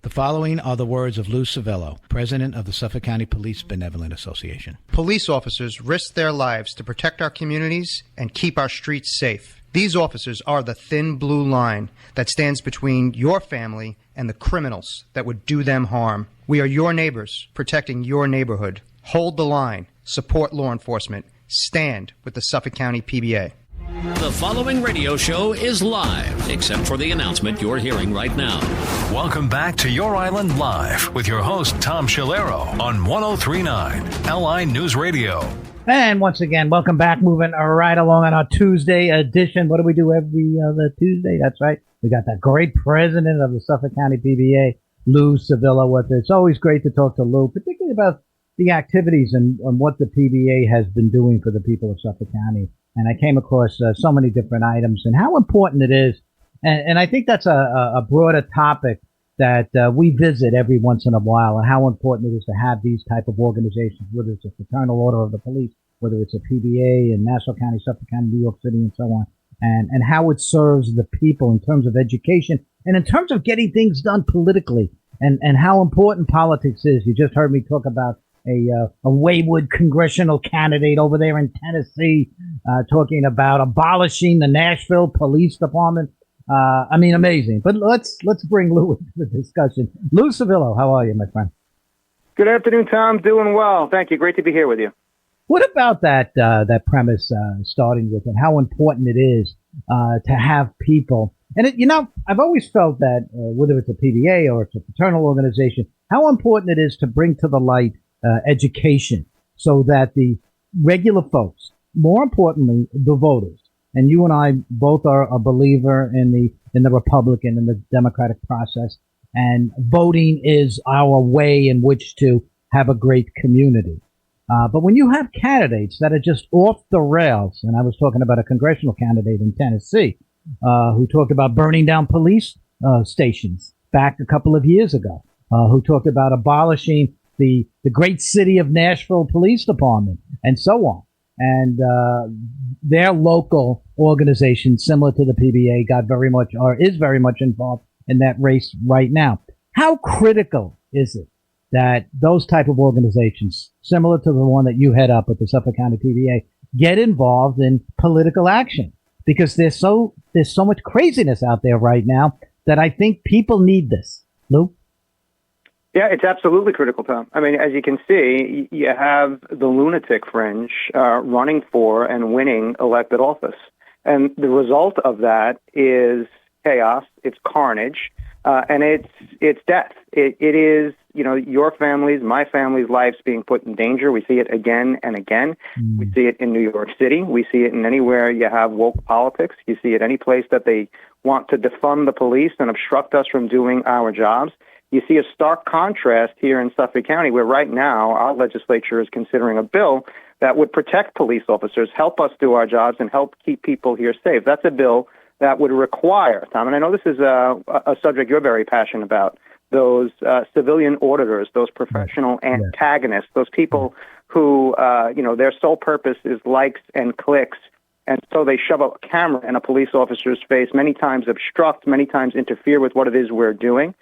The following are the words of Lou Civello, president of the Suffolk County Police Benevolent Association. Police officers risk their lives to protect our communities and keep our streets safe. These officers are the thin blue line that stands between your family and the criminals that would do them harm. We are your neighbors, protecting your neighborhood. Hold the line. Support law enforcement. Stand with the Suffolk County PBA. The following radio show is live, except for the announcement you're hearing right now. Welcome back to Your Island Live with your host, Tom Schiliro, on 103.9 LI News Radio. And once again, welcome back. Moving right along on our Tuesday edition. What do we do every other Tuesday? That's right. We got that great president of the Suffolk County PBA, Lou Civello, with us. It's always great to talk to Lou, particularly about the activities and what the PBA has been doing for the people of Suffolk County. And I came across so many different items and how important it is. And I think that's a broader topic that we visit every once in a while, and how important it is to have these type of organizations, whether it's a Fraternal Order of the Police, whether it's a PBA in Nassau County, Suffolk County, New York City, and so on, and how it serves the people in terms of education and in terms of getting things done politically, and how important politics is. You just heard me talk about a wayward congressional candidate over there in Tennessee, talking about abolishing the Nashville Police Department. I mean, amazing. But let's bring Lou into the discussion. Lou Civello, how are you, my friend? Good afternoon, Tom. Doing well. Thank you. Great to be here with you. What about that premise, starting with, and how important it is to have people? And I've always felt that whether it's a PBA or it's a fraternal organization, how important it is to bring to the light education, so that the regular folks, more importantly, the voters, and you and I both are a believer in the Republican and the Democratic process, and voting is our way in which to have a great community. But when you have candidates that are just off the rails, and I was talking about a congressional candidate in Tennessee who talked about burning down police stations back a couple of years ago, who talked about abolishing the great city of Nashville Police Department, and so on. And their local organization, similar to the PBA, got very much, or is very much involved in that race right now. How critical is it that those type of organizations, similar to the one that you head up at the Suffolk County PBA, get involved in political action? Because there's so much craziness out there right now that I think people need this. Lou? Yeah, it's absolutely critical, Tom. I mean, as you can see, you have the lunatic fringe running for and winning elected office. And the result of that is chaos, it's carnage, and it's death. It is, your family's, my family's lives being put in danger. We see it again and again. We see it in New York City. We see it in anywhere you have woke politics. You see it any place that they want to defund the police and obstruct us from doing our jobs. You see a stark contrast here in Suffolk County, where right now our legislature is considering a bill that would protect police officers, help us do our jobs, and help keep people here safe. That's a bill that would require, Tom, and I know this is a subject you're very passionate about, those civilian auditors, those professional antagonists, those people who, their sole purpose is likes and clicks, and so they shove a camera in a police officer's face, many times obstruct, many times interfere with what it is we're doing.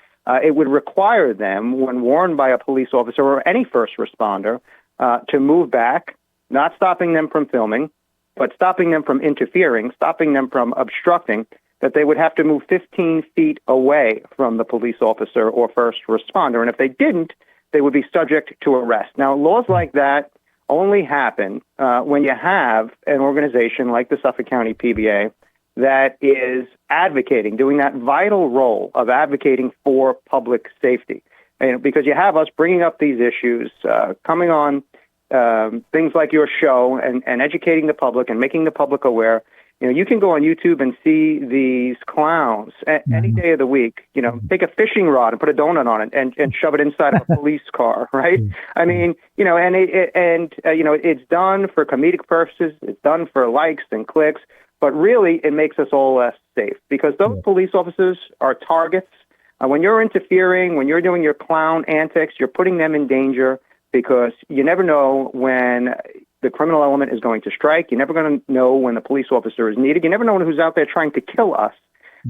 It would require them, when warned by a police officer or any first responder, to move back, not stopping them from filming, but stopping them from interfering, stopping them from obstructing, that they would have to move 15 feet away from the police officer or first responder. And if they didn't, they would be subject to arrest. Now, laws like that only happen when you have an organization like the Suffolk County PBA that is advocating, doing that vital role of advocating for public safety. And because you have us bringing up these issues, coming on things like your show and educating the public and making the public aware. You can go on YouTube and see these clowns any day of the week, take a fishing rod and put a donut on it and shove it inside of a police car, right? I mean, it's done for comedic purposes. It's done for likes and clicks. But really, it makes us all less safe because those police officers are targets. When you're interfering, when you're doing your clown antics, you're putting them in danger because you never know when the criminal element is going to strike. You're never going to know when the police officer is needed. You never know who's out there trying to kill us.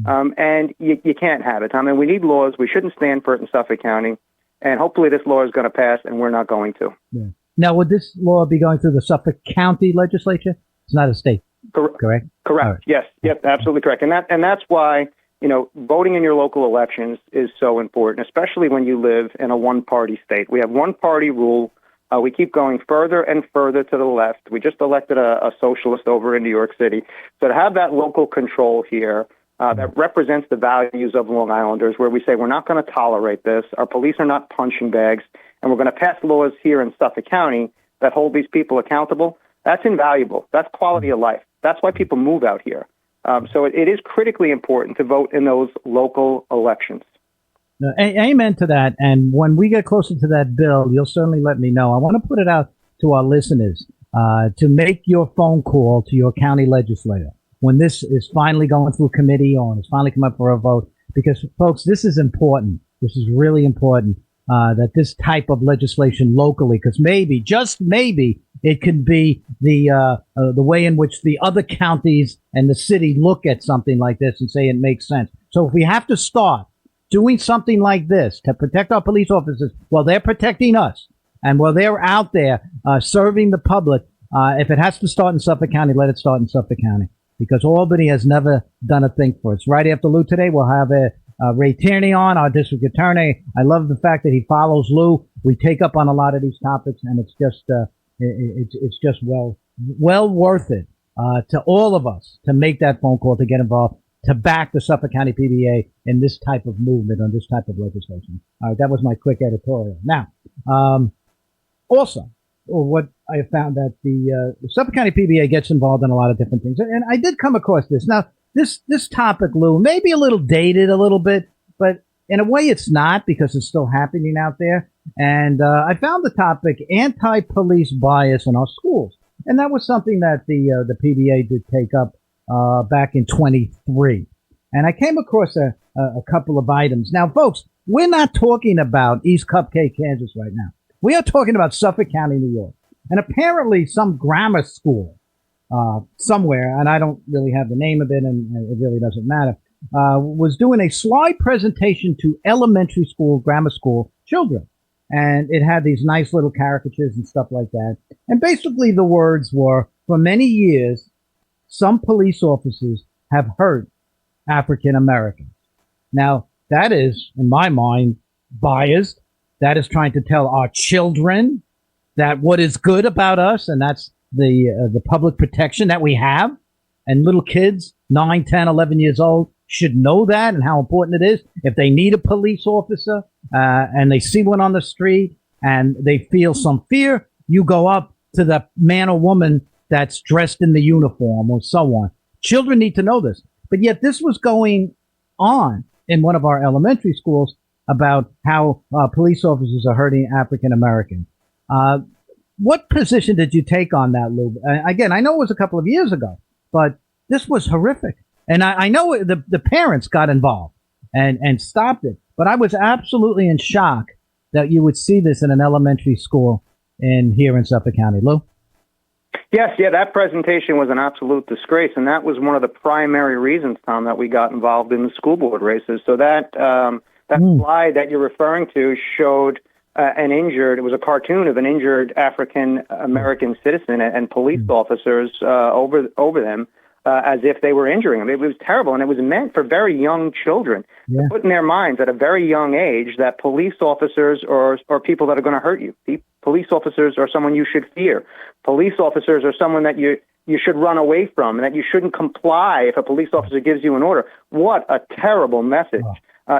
And you can't have it, Tom. And we need laws. We shouldn't stand for it in Suffolk County. And hopefully this law is going to pass, and we're not going to. Yeah. Now, would this law be going through the Suffolk County legislature? It's not a state, correct? Correct. Right. Yes. Yep. Absolutely correct. And that's why, voting in your local elections is so important, especially when you live in a one-party state. We have one-party rule. We keep going further and further to the left. We just elected a socialist over in New York City. So to have that local control here that represents the values of Long Islanders, where we say we're not going to tolerate this, our police are not punching bags, and we're going to pass laws here in Suffolk County that hold these people accountable, that's invaluable. That's quality of life. That's why people move out here. So it is critically important to vote in those local elections. Amen to that. And when we get closer to that bill, you'll certainly let me know. I want to put it out to our listeners to make your phone call to your county legislator when this is finally going through committee or it's finally come up for a vote. Because, folks, this is important. This is really important that this type of legislation locally, because maybe, just maybe, it could be the way in which the other counties and the city look at something like this and say it makes sense. So if we have to start doing something like this to protect our police officers while they're protecting us and while they're out there serving the public, if it has to start in Suffolk County, let it start in Suffolk County, because Albany has never done a thing for us. Right after Lou today, we'll have Ray Tierney on, our district attorney. I love the fact that he follows Lou. We take up on a lot of these topics, and it's just well worth it to all of us to make that phone call, to get involved, to back the Suffolk County PBA in this type of movement, on this type of legislation. All right, that was my quick editorial. Now, also, what I have found that the Suffolk County PBA gets involved in a lot of different things, and I did come across this. Now, this topic, Lou, may be a little dated a little bit, but in a way it's not, because it's still happening out there. And I found the topic anti-police bias in our schools, and that was something that the PBA did take up back in 23. And I came across a couple of items. Now, folks, we're not talking about East Cupcake, Kansas right now. We are talking about Suffolk County, New York. And apparently some grammar school somewhere, and I don't really have the name of it, and it really doesn't matter, was doing a slide presentation to elementary school, grammar school children. And it had these nice little caricatures and stuff like that. And basically the words were, for many years, some police officers have hurt African Americans. Now, that is, in my mind, biased. That is trying to tell our children that what is good about us, and that's the public protection that we have. And little kids, 9, 10, 11 years old, should know that and how important it is. If they need a police officer and they see one on the street and they feel some fear, you go up to the man or woman that's dressed in the uniform or so on. Children need to know this. But yet this was going on in one of our elementary schools about how police officers are hurting African Americans. What position did you take on that, Lou? Again, I know it was a couple of years ago, but this was horrific. And I know the parents got involved and stopped it, but I was absolutely in shock that you would see this in an elementary school here in Suffolk County. Lou? Yes, that presentation was an absolute disgrace, and that was one of the primary reasons, Tom, that we got involved in the school board races. So that slide that you're referring to showed it was a cartoon of an injured African American citizen and police officers over them as if they were injuring them. It was terrible, and it was meant for very young children to put in their minds at a very young age that police officers are people that are going to hurt you. Police officers are someone you should fear. Police officers are someone that you should run away from, and that you shouldn't comply if a police officer gives you an order. What a terrible message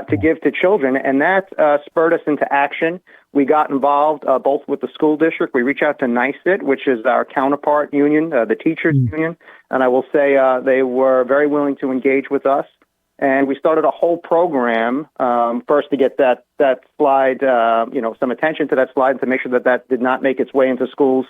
to give to children, and that spurred us into action. We got involved both with the school district. We reached out to NYSIT, which is our counterpart union, the teachers union, and I will say they were very willing to engage with us. And we started a whole program first to get that slide, some attention to that slide, to make sure that did not make its way into schools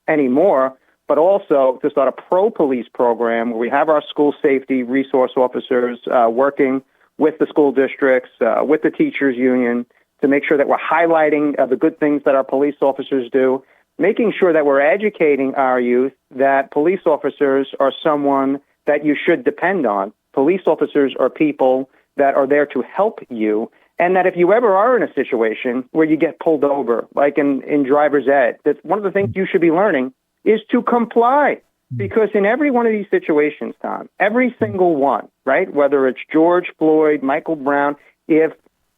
anymore, but also to start a pro-police program where we have our school safety resource officers working with the school districts, with the teachers union, to make sure that we're highlighting the good things that our police officers do, making sure that we're educating our youth that police officers are someone that you should depend on. police officers are people that are there to help you, and that if you ever are in a situation where you get pulled over, like in driver's ed, that's one of the things you should be learning is to comply. Because in every one of these situations, Tom, every single one, right, whether it's George Floyd, Michael Brown, if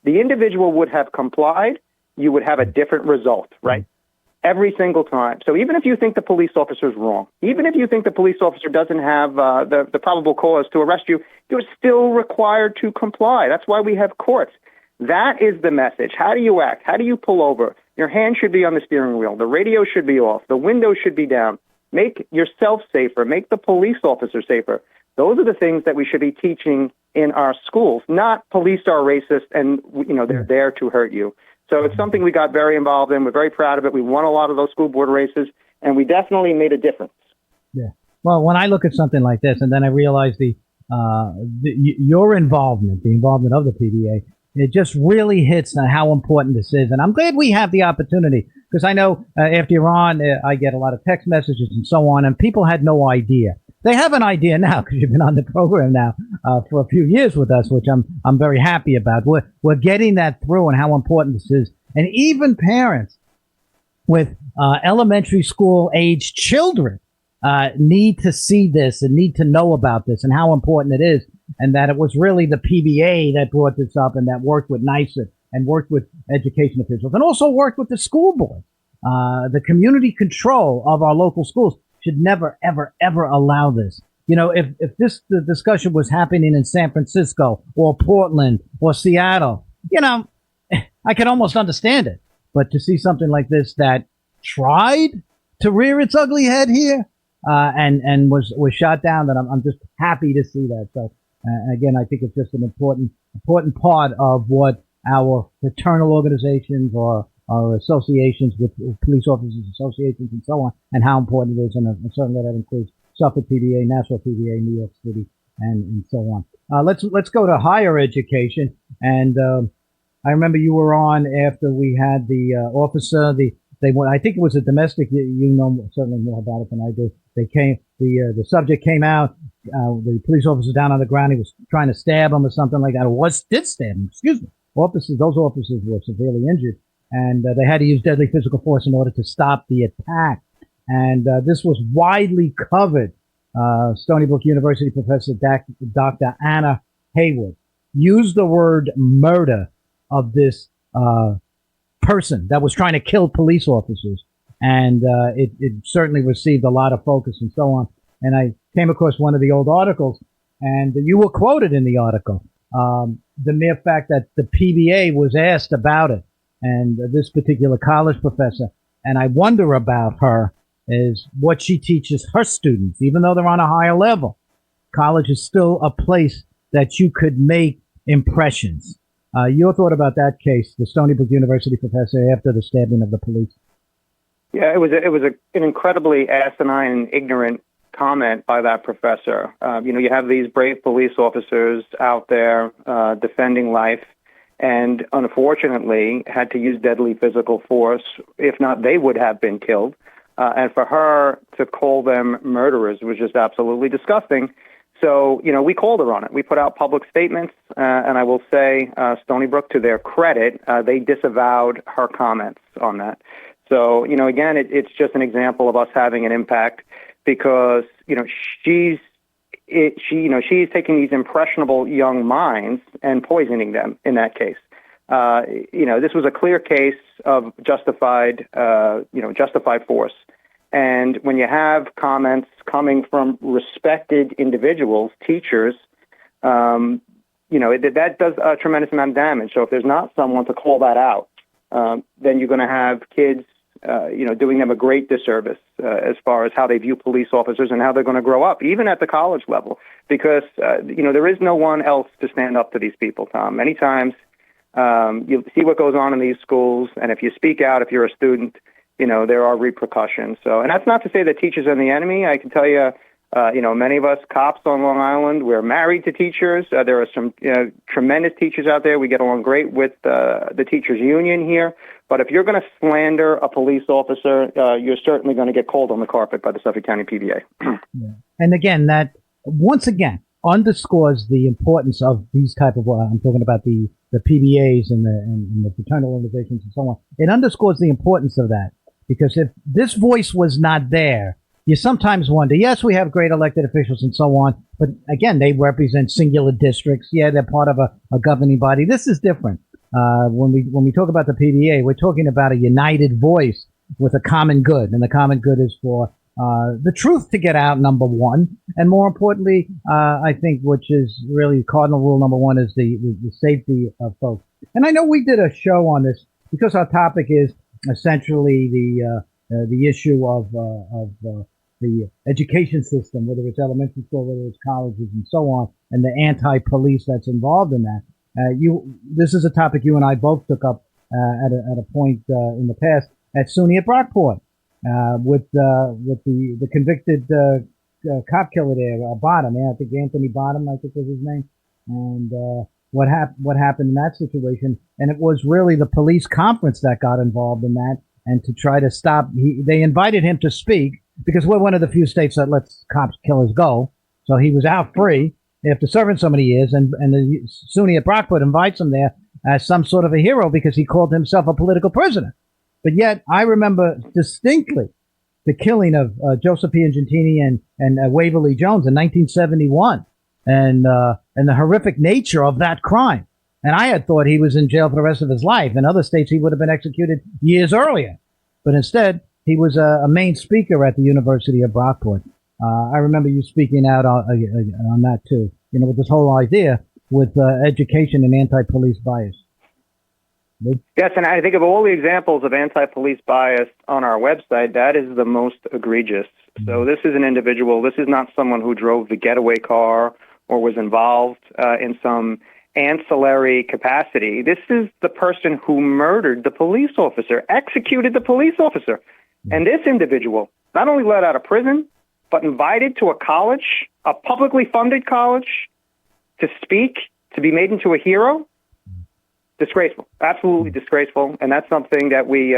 the individual would have complied, you would have a different result, right? Every single time. So even if you think the police officer is wrong, even if you think the police officer doesn't have the probable cause to arrest you, you're still required to comply. That's why we have courts. That is the message. How do you act? How do you pull over? Your hand should be on the steering wheel. The radio should be off. The window should be down. Make yourself safer. Make the police officer safer. Those are the things that we should be teaching in our schools, not police are racist and, they're there to hurt you. So it's something we got very involved in. We're very proud of it. We won a lot of those school board races, and we definitely made a difference. Yeah. Well, when I look at something like this, and then I realize your involvement, the involvement of the PBA, it just really hits on how important this is. And I'm glad we have the opportunity, because I know after you're on, I get a lot of text messages and so on, and people had no idea. They have an idea now because you've been on the program now for a few years with us, which I'm very happy about. We're getting that through and how important this is. And even parents with elementary school age children need to see this and need to know about this and how important it is. And that it was really the PBA that brought this up and that worked with NYSA and worked with education officials and also worked with the school board. The community control of our local schools should never, ever, ever allow this. If the discussion was happening in San Francisco or Portland or Seattle, I could almost understand it. But to see something like this that tried to rear its ugly head here and was shot down, then I'm just happy to see that. So again, I think it's just an important part of what our fraternal organizations or our associations with police officers associations and so on, and how important it is. And certainly that includes Suffolk PBA, Nassau PBA, New York City, and so on. Let's go to higher education. And I remember you were on after we had the officer. I think it was a domestic. You know certainly more about it than I do. They came. The subject came out. The police officer down on the ground. He was trying to stab him or something like that. Or did stab him? Excuse me. Those officers were severely injured, and they had to use deadly physical force in order to stop the attack. And this was widely covered. Stony Brook University professor Dr. Anna Haywood used the word murder of this person that was trying to kill police officers. And it certainly received a lot of focus and so on. And I came across one of the old articles, and you were quoted in the article. The mere fact that the PBA was asked about it, and this particular college professor, and I wonder about her, is what she teaches her students, even though they're on a higher level. College is still a place that you could make impressions. Your thought about that case, the Stony Brook University professor after the stabbing of the police? Yeah, it was an incredibly asinine and ignorant comment by that professor. You have these brave police officers out there defending life, and unfortunately had to use deadly physical force. If not, they would have been killed. And for her to call them murderers was just absolutely disgusting. So, we called her on it. We put out public statements, and I will say, Stony Brook, to their credit, they disavowed her comments on that. So, again, it's just an example of us having an impact because, she's taking these impressionable young minds and poisoning them in that case. This was a clear case of justified force. And when you have comments coming from respected individuals, teachers, that does a tremendous amount of damage. So if there's not someone to call that out, then you're going to have kids, doing them a great disservice as far as how they view police officers and how they're going to grow up, even at the college level, because, there is no one else to stand up to these people, Tom. Many times you see what goes on in these schools, and if you speak out, if you're a student, there are repercussions. So, and that's not to say that teachers are the enemy. I can tell you, many of us cops on Long Island, we're married to teachers. There are some tremendous teachers out there. We get along great with the teachers union here. But if you're going to slander a police officer, you're certainly going to get called on the carpet by the Suffolk County PBA. Yeah. And again, once again, underscores the importance of these type of, I'm talking about the PBAs and the fraternal organizations and so on. It underscores the importance of that, because if this voice was not there, you sometimes wonder, yes, we have great elected officials and so on, but again, they represent singular districts. Yeah, they're part of a governing body. This is different. When we talk about the PBA, we're talking about a united voice with a common good, and the common good is for the truth to get out, number one, and more importantly, I think, which is really cardinal rule number one, is the safety of folks. And I know we did a show on this because our topic is essentially the issue of the education system, whether it's elementary school, whether it's colleges, and so on, and the anti-police that's involved in that. This is a topic you and I both took up at a point in the past at SUNY at Brockport with the convicted cop killer there, Bottom. Yeah, I think Anthony Bottom, I think was his name. And what happened in that situation? And it was really the police conference that got involved in that, and to try to stop. They invited him to speak because we're one of the few states that lets cops killers go. So he was out free after serving so many years, and the SUNY at Brockport invites him there as some sort of a hero because he called himself a political prisoner. But yet, I remember distinctly the killing of Joseph P. Argentini and Waverly Jones in 1971, and the horrific nature of that crime. And I had thought he was in jail for the rest of his life. In other states, he would have been executed years earlier. But instead, he was a main speaker at the University of Brockport. I remember you speaking out on that too, with this whole idea with education and anti-police bias. Yes, and I think of all the examples of anti-police bias on our website, that is the most egregious. So this is an individual, this is not someone who drove the getaway car or was involved in some ancillary capacity. This is the person who murdered the police officer, executed the police officer. And this individual not only let out of prison, but invited to a college, a publicly funded college, to speak, to be made into a hero. Disgraceful, absolutely disgraceful. And that's something that we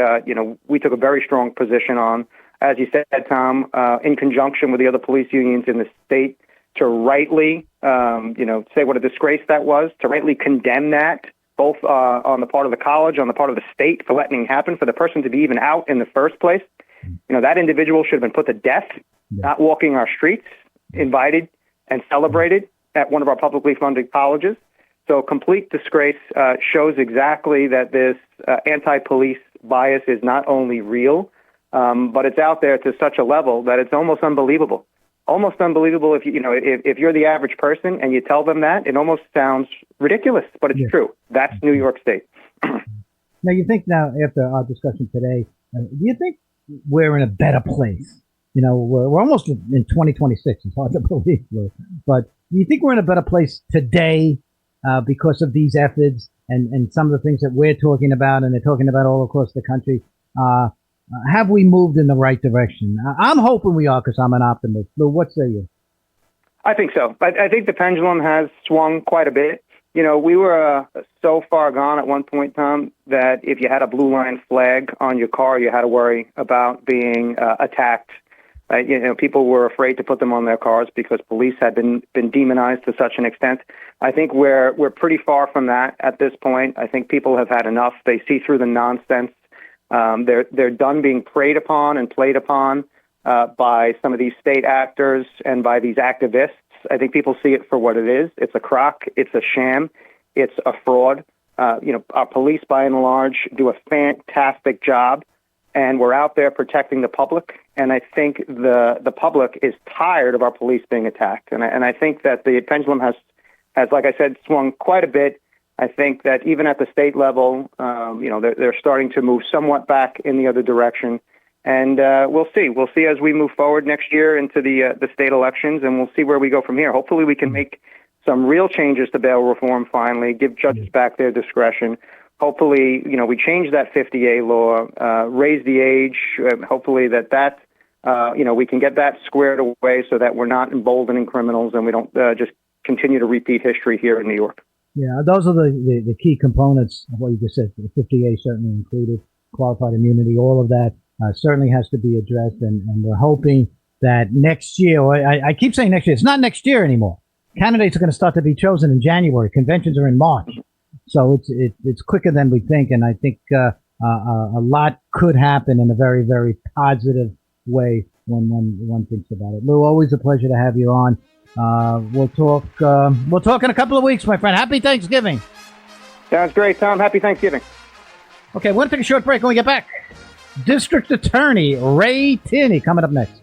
took a very strong position on, as you said, Tom, in conjunction with the other police unions in the state, to rightly, say what a disgrace that was, to rightly condemn that, both on the part of the college, on the part of the state, for letting it happen, for the person to be even out in the first place. That individual should have been put to death, not walking our streets, invited and celebrated at one of our publicly funded colleges. So complete disgrace shows exactly that this anti-police bias is not only real, but it's out there to such a level that it's almost unbelievable. Almost unbelievable if you're the average person and you tell them that, it almost sounds ridiculous, but it's true. That's New York State. Now, you think now, after our discussion today, do you think we're in a better place? We're almost in 2026. It's hard to believe, but do you think we're in a better place today because of these efforts and some of the things that we're talking about and they're talking about all across the country? Have we moved in the right direction? I'm hoping we are because I'm an optimist. Lou, what say you? I think so. I think the pendulum has swung quite a bit. We were so far gone at one point, Tom, that if you had a blue line flag on your car, you had to worry about being attacked. People were afraid to put them on their cars because police had been demonized to such an extent. I think we're pretty far from that at this point. I think people have had enough. They see through the nonsense. They're done being preyed upon and played upon by some of these state actors and by these activists. I think people see it for what it is. It's a crock. It's a sham. It's a fraud. Our police, by and large, do a fantastic job, and we're out there protecting the public. And I think the public is tired of our police being attacked. And I think that the pendulum has, like I said, swung quite a bit. I think that even at the state level, they're starting to move somewhat back in the other direction. And we'll see. We'll see as we move forward next year into the state elections, and we'll see where we go from here. Hopefully we can make some real changes to bail reform finally, give judges back their discretion. Hopefully, we change that 50A law, raise the age. Hopefully that we can get that squared away so that we're not emboldening criminals and we don't just continue to repeat history here in New York. Yeah, those are the key components of what you just said. The 50A certainly included, qualified immunity, all of that certainly has to be addressed. And we're hoping that next year, or I keep saying next year, it's not next year anymore. candidates are going to start to be chosen in January. Conventions are in March. So it's quicker than we think. And I think a lot could happen in a very, very positive way when one thinks about it. Lou, always a pleasure to have you on. We'll talk in a couple of weeks, my friend. Happy Thanksgiving. Sounds great, Tom. Happy Thanksgiving. Okay, we're going to take a short break. When we get back, District Attorney Ray Tierney coming up next.